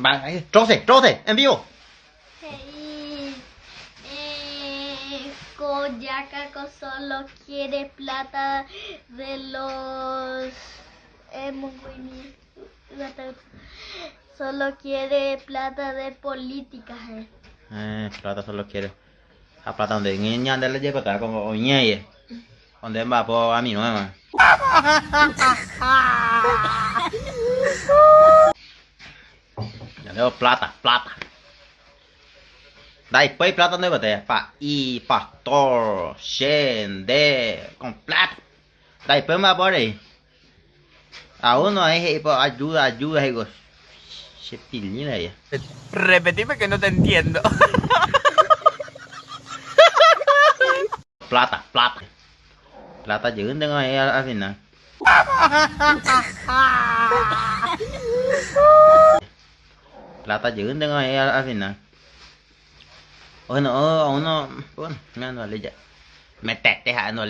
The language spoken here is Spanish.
Va, ahí, troce, en vivo. Hey, Koyakako solo quiere plata de los Munguini. Solo quiere plata de políticas. Plata solo quiere. A plata donde niña de le lleva como oñeye. Donde va por a mí no es. Ya veo plata. Después plata donde va pa y pastor, shen, de, con plata. Después va por ahí. A uno es por ayuda, digo. Se pilina ya. Repetime que no te entiendo. Plata. Plata dữ tengo ahí al final. Plata dữ tengo ahí al final. Bueno, uno, bueno, me ando a leer. Me tete, no le